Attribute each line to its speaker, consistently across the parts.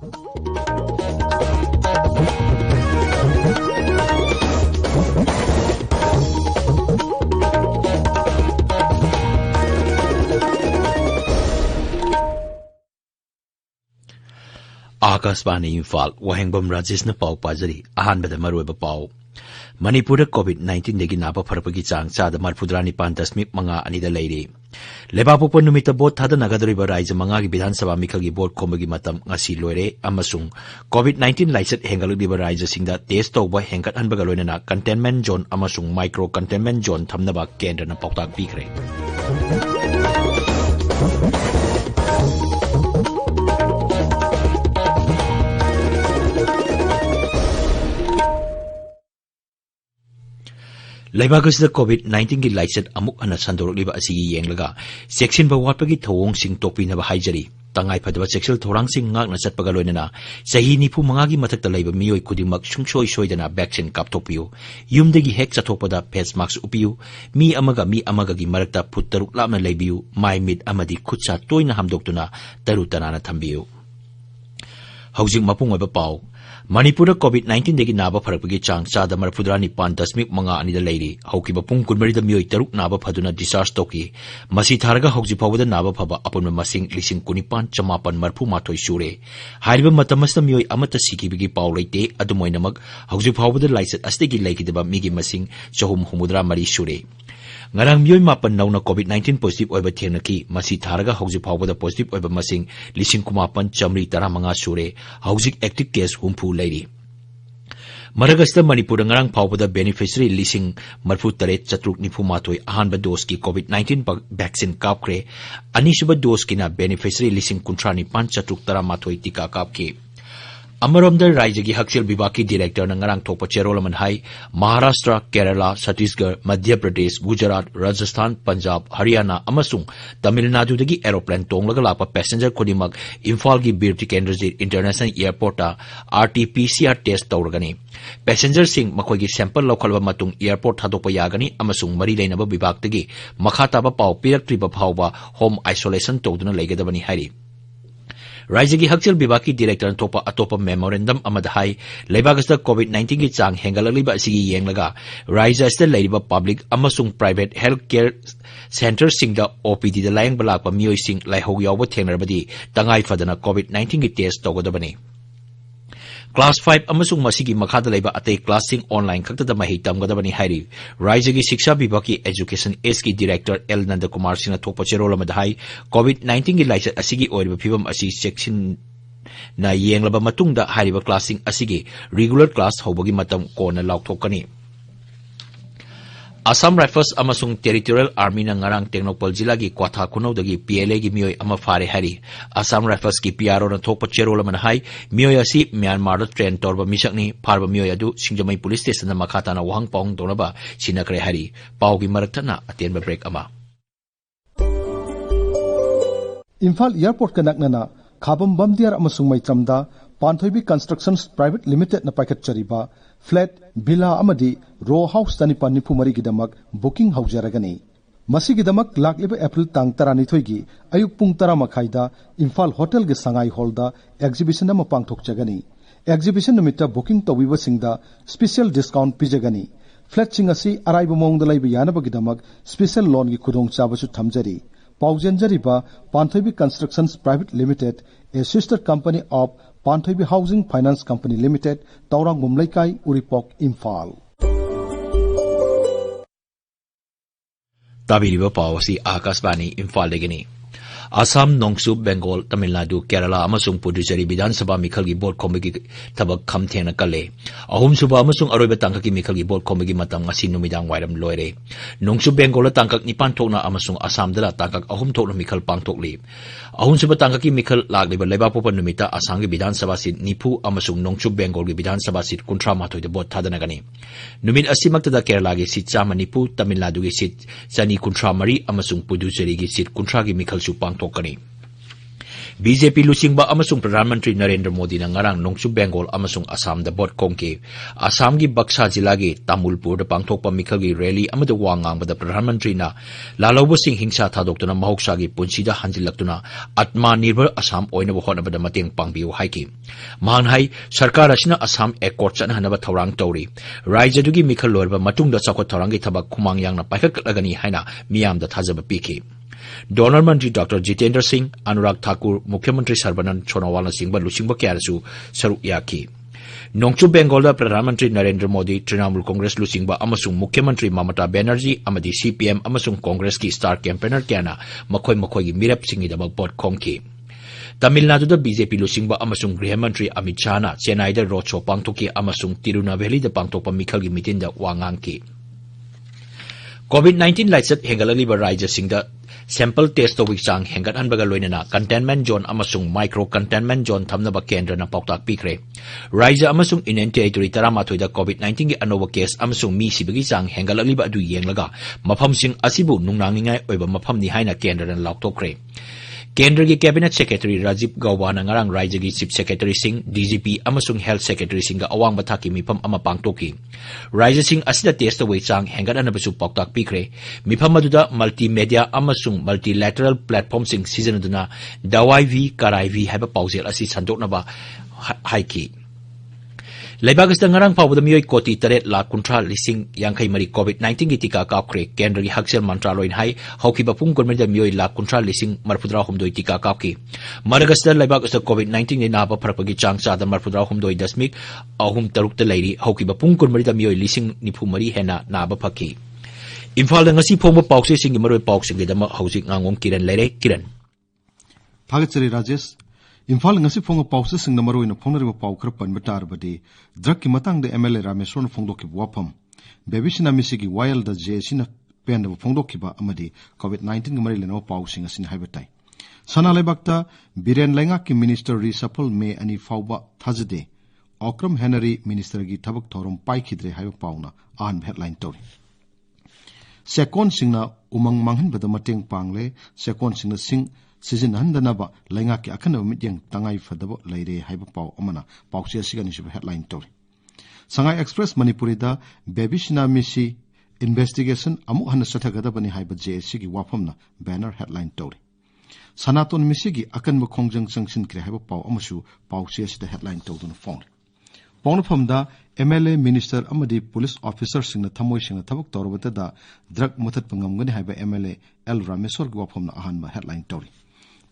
Speaker 1: आकाशवाणी इम्फाल वाहेंगबम राजेश न पाव पाजरी अहानबद मरोइब पाव मणिपुर कोविड-19 देगी नाबा फरपगी चांग चाद 49.5 लेरी लेबापोप नुमित बोट थादनगदरिबा राज्य मंगागी विधानसभा मिखलगी बोट खोमगी मतम ngasi लोरे अमसुंग कोविड-19 लाइसेट हेंगलगिबा राज्य सिंगदा टेस्ट तौबा हेंगतहनबगा लोइनना कंटेनमेंट जोन अमसुंग माइक्रो कंटेनमेंट जोन थमनबा केंद्रना पाउताक पीखरे लेबागसद कोविड-19 की लाइसेट अमुक हना संदोरकलिबा असिगी येंगलगा सेक्शन वाटपगी थौंग सिंग तोपीनबा हाइजरी तंगाई फदबा सेक्सुअल थौरांग सिंग ngakna चटपगा लोइनना सही 95 मथक्ता लैबा मियोय खुदिमक सुंगसोय सोयदना वैक्सीन कापथोपियो युमदगी हेक चथोपदा फेस मास्क उपियो मी अमगा की मरक्ता फुट तरुक लापना लैबियो माय मिट अमदी खुदसा तोयना हमदोक्तुना तरु तनाना थंबियो हौजिक मपुंग ओइबा पाव मणिपुर कोविड-19 देगी नाबा फरकपगी चांग चाद 49.5 लेरी हौकिबा पुंग कुनमरीद मियोय तरुक नाबा फदुना डिस्चार्ज तोकी मसी थारगा हौजि फावदा नाबा फबा अपुन मसिंग 19,940 सूरे हारिबा मतमस्त मियोय अमत सिकिबिगी पाव लेते अदुमोइनमक हौजि फावदा लाइसेट अस्तेगी लेकिदबा मिगी मसिंग 463 सूरे ngarang miyoy mapan nauna COVID-19 positive oiba thenaki masi tharaga hauji phawbada positive oiba masing 19,930 sure haujik active case humpu leiri Maragasta Manipur ngarang phawbada beneficiary 38,794 ahanba dose ki COVID-19 vaccine kapkre anisuba dose ki na beneficiary 19,930 tika kapke अमरोमदर राज्य की हक्सिल विभाग की director नंगरांग थोप चेरोलमन हाई महाराष्ट्र केरला छत्तीसगढ़ मध्य प्रदेश गुजरात राजस्थान पंजाब हरियाणा अमसुंग तमिलनाडुदगी एरोप्लेन तोंगलगा लापा पैसेंजर खुदिमक इम्फाल की बिरटी केंद्र इंटरनेशनल एयरपोर्ट RT-PCR टेस्ट तौरगनी पैसेंजर सिंह मखोगी सैंपल लौखलबा मतुंग एयरपोर्ट थादोपा यागनी अमसुंग मरी लेनबा विभागदगी मखा ताबा पाव पिरक्त्रिबा फावबा होम आइसोलेशन तौदुना लेगदबनी हारी राज्य की हक्चल विभाग की डायरेक्टर थोपा अतोपा मेमोरेंडम अमद हाई लेबागस्ता कोविड-19 की चांग हेंगललिबा असिगी येंगलगा राज्य अस्ते लेरिबा पब्लिक अमसुंग प्राइवेट हेल्थ केयर सेंटर सिंगदा OPD दा लायंग बलाकपा मियोय सिंग लाइहौ यावबा थेंगरबदी तंगाई फदना कोविड-19 की टेस्ट तौगदबनी क्लास 5 अमसुंग मसिगी मखादा लेबा अतै क्लासिंग ऑनलाइन खक्तदा मही तमगदबनी हाइरी राज्य की शिक्षा विभाग की एजुकेशन एस की डायरेक्टर एल नंद कुमार सिंह थोपा चेरोलमद हाई कोविड-19 की लाइसेट असिगी ओइरबा फिबम असि सेक्शन ना येंगलबा मतुंगदा हाइरिबा क्लासिंग असिगी रेगुलर क्लास हौबगी मतम कोना लाउथोकनी असम राइफल्स अमसुंग टेरिटोरियल आर्मी नंगरांग टेक्नोपल जिला की क्वाथा खुनौदगी PLA की मियोय अमा फारे हारी असम राइफल्स की PRO न थोप चेरोलमन हाई मियोय असि म्यांमार ट्रेन तौरबा मिसकनी फारबा मियोय अदु सिंजमई पुलिस स्टेशन मखाताना वहंग पाउंग दोनबा सिनकरे हारी पाउगी मरक्तना अतेनबा ब्रेक अमा
Speaker 2: इम्फाल एयरपोर्ट कनकना खाबम बमदियार अमसुंग मैत्रमदा पांथोइबी कंस्ट्रक्शंस प्राइवेट लिमिटेड न पाइखतचरिबा फ्लैट बिला अमदी रो हाउस तनिपान निफुमरी गिदमक बुकिंग हौजरगनी मसिगिदमक लाक्लिबा एप्रिल तांग 12 गी अयुक पुंग 10 मखाइदा इम्फाल होटल गे संगाई हॉलदा एग्जिबिशन अमा पांगथोकजगनी एग्जिबिशन निमित्त बुकिंग तौबिबा सिंगदा स्पेशल डिस्काउंट पिजगनी फ्लैट सिंग असि अराइबा मोंगदा लैबा यानबगिदमक स्पेशल लोन गी खुदोंग चाबसु थमजरी पाउजेंजरिबा Panthoibi constructions private limited a sister company of Panthoibi housing finance company limited तौरांग मुमलैकाई उरिपोक इम्फाल
Speaker 1: ताबिरिबा पावसी आकाशवाणी इम्फाल देगनी असम नोंगसुब बेंगोल तमिलनाडु केरला अमसुंग पुडुचेरी विधानसभा मिखल की बोर्ड खोमगी थबक खमथेना कले अहुमसुबा अमसुंग अरोइबा तांकक की मिखल की बोर्ड खोमगी मतम असि नुमिदांग वाइरम लोइरे नोंगसुब बेंगोल तांकक 9 थोकना अमसुंग असम दला तांकक अहुम थोकना मिखल पांगथोकली अहुमसुबा तांकक की मिखल लागलिबा लेबापोपा नुमिता असम की विधानसभा सीट निफु अमसुंग नोंगसुब बेंगोल की विधानसभा सीट 19 बोर्ड थादनगनी नुमित असिमक्तदा केरला की सीट 190 तमिलनाडु की सीट 213 अमसुंग पुडुचेरी की सीट 19 की मिखल सु पांगथोकनी BJP lusingba amasung Pradhan Mantri Narendra Modi na ngarang Nongchu Bengal amasung Assam da bot kongke Assam gi Baksa jila gi Tamulpur da pangthokpa mikhal gi rally amada wa ngangbada Pradhan Mantri na lalawba sing hingsa thadokna mahoksa gi punsida hanjilaktuna Atma Nirbhar Assam oina honabada mateng pangbiu haiki mahang hai sarkar asina Assam Accord chana hanaba thorang tawri Raija dugi mikhal lorba matungda chakot thorangi thabak khumang yangna paikhatlagani haina miyam da thajaba piki Donor Mantri Dr. Jitendra Singh, Anurag Thakur, Mukhyamantri Sarbanand Sonowal na singba lusingba kyarasu saruk yaki. Nongchu Bengal da Pradhan Mantri Narendra Modi, Trinamool Congress lusingba amasung Mukhyamantri Mamata Banerjee amadi CPM amasung Congress ki star campaigner kyana makhoi gi mirap singi da bot kongki. Tamil Nadu da BJP lusingba amasung Griha Mantri Amit Shah na Chennai da road show pangthoki amasung Tirunelveli da pangthokpa mikhal gi mitin da wangangki. COVID-19 laitsat hengalaliba raija singda sample test to wichang hengat hanbaga loinana containment zone amasung micro containment zone thamnaba kendra na pautak pikre raija amasung Indian territory taramathoi da COVID-19 gi anoba case amasung mi sibagi chang hengalaliba adu yenglaga mafam sing asibu nungnangingai oiba mafam ni haina kendra na laktokre Kendra ki Cabinet Secretary Rajiv Gauba na ngarang Raija ki Chief Secretary Singh, DGP amasung Health Secretary Singh ga awang bathaki mifam ama pangtoki. Raija Singh asida test away chang hengat anabasu pautak pikre. Mifam aduda multimedia amasung multilateral platform sing season aduna dawai vi karai vi haiba pauzel asi sandoknaba haiki. Lebagas da ngarang pawda miyoi koti taret la kuntra lising yang kay mari COVID-19 gi tika kapkre Kendra gi Haksel Mantraloin hai hauki bapung konmen da miyoi la kuntra lising marpudra humdoi tika kapki Madagas da lebagas da COVID-19 ni naba parapagi changsa da marpudra humdoi dasmik ahum taruk da lairi hauki bapung konmen da miyoi lising nipumari hena naba phaki Imphal da ngasi phongba pawse sing gi maroi pawsing gi da hausi Ngangom Kiran laire Kiran
Speaker 2: Thagachari Rajesh Imphal ngasi phonga pawse sing na maroi na phongnariba paw khar pan batar bade drug ki matang de MLA Rameshwar phongdo ki wafam bebishina misi gi wild da JC na pen da phongdo ki ba amadi COVID-19 gi mari leno paw sing asin haibatai sana lebakta Biren Lenga ki minister reshuffle me ani fawba thajde Okram Henry minister gi thabak thorom pai khidre haiba pawna an headline tori Sekon singna umang manghan bada mateng pangle sekon singna sing Season Handanaba, Langaki Akana Midyang Tangai Fadabo, Lady Hyperpow Omana, Pausia Siganishu headline story. Sangai Express Manipurida, Babishna Misi, Investigation, Amuhana Satagadabani Hyper Sigi Wapamna, banner headline story. Sanaton Misigi, Akan Mukongjang Sanction Krehapow Omashu, Pausia the headline told on the phone. Ponapamda, MLA Minister Amadi Police Officers in the Tamoish in the Tabak Torvata, Drug Mutat Pangam Hyper MLA El Ramesor Guapamna Ahanma headline story.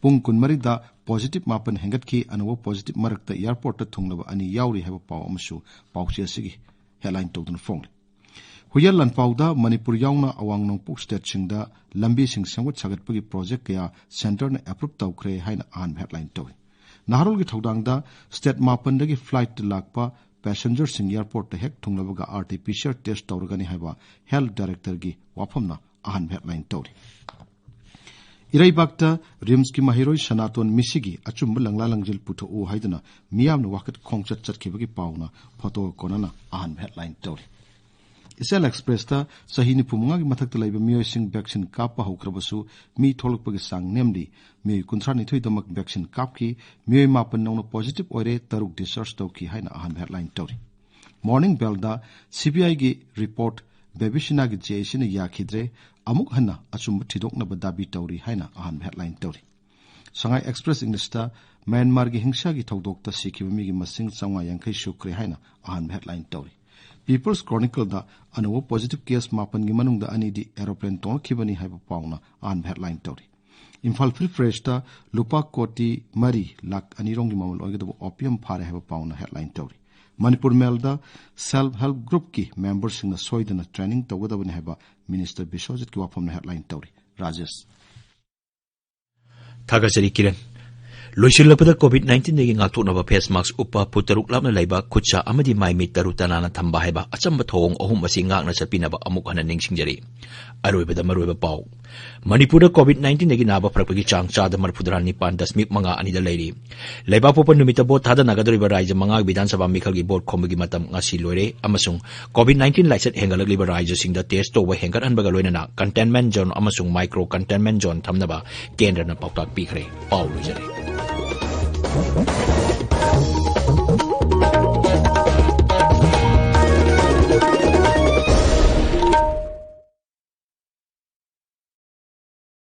Speaker 2: Pung kun marida positive mapan hengat ki anawa positive marak ta airport ta thunglaba ani yauri haba paw amsu pawsia sigi headline tawdun phone huyal lan pawda Manipur yauna awang nongpuk state singda lambi sing sangut sagat pagi project kaya center na approve tawkre haina an headline tawi naharul gi thodangda state mapan dagi flight lakpa passenger sing airport ta hek thunglaba ga RT-PCR test tawrgani haba health director gi wafamna an headline tawi Irai bakta Rims ki mahiroi Sanaton Misigi achum langla langjil puto o haidana miyam na wakat khongchat chat khibagi pauna photo konana ahan headline tori Isel Express ta sahini pumunga gi mathak talaiba miyoi sing vaccine kapa hokrabasu mi tholokpagi sang nemdi mi kuntrani thui damak vaccine kapki miyoi mapan nongna positive oire taruk discharge tawki haina ahan headline tori Morning Bell da CBI gi report Babishina gi JC na yakhidre amuk hanna achum thidok na badabi tawri haina ahan headline tawri Sangai Express English ta Myanmar gi hingsa gi thodok ta sikhibi gi masing changwa yankai shukre haina ahan headline tawri People's Chronicle da anawo positive case mapan gi manung da ani di aeroplane ton khibani haiba pauna ahan headline tawri Imphal Free Fresh ta lupa koti mari lak ani rongi mamal oigado opium phare haiba pauna headline tawri Manipur Melda self-help group ki members in the soidana training tawgadabani haiba Minister Bishojit ki wapamna headline tawri Rajesh
Speaker 1: Thagachari Kiran Loisilapeda COVID-19 nagi ngakthoknaba face mask upa putaruk lapna laiba khutsa amadi maimi tarutanana thamba haiba achamba thong ahum asi ngakna chapinaba amuk hana ningsingjari aroibeda maroiba paw Manipur COVID-19 nagi naba phrakpagi chang chada marpudra nipan dasmik manga anida lairi laiba popa numita bo thada nagadoriba raija manga Vidhan Sabha mikhalgi board khombagi matam ngasi loire amasung COVID-19 laisat hengalakliba raija singda test to wa hengat anbaga loinana containment zone amasung micro containment zone thamnaba kendra na pautak pikre paw loijare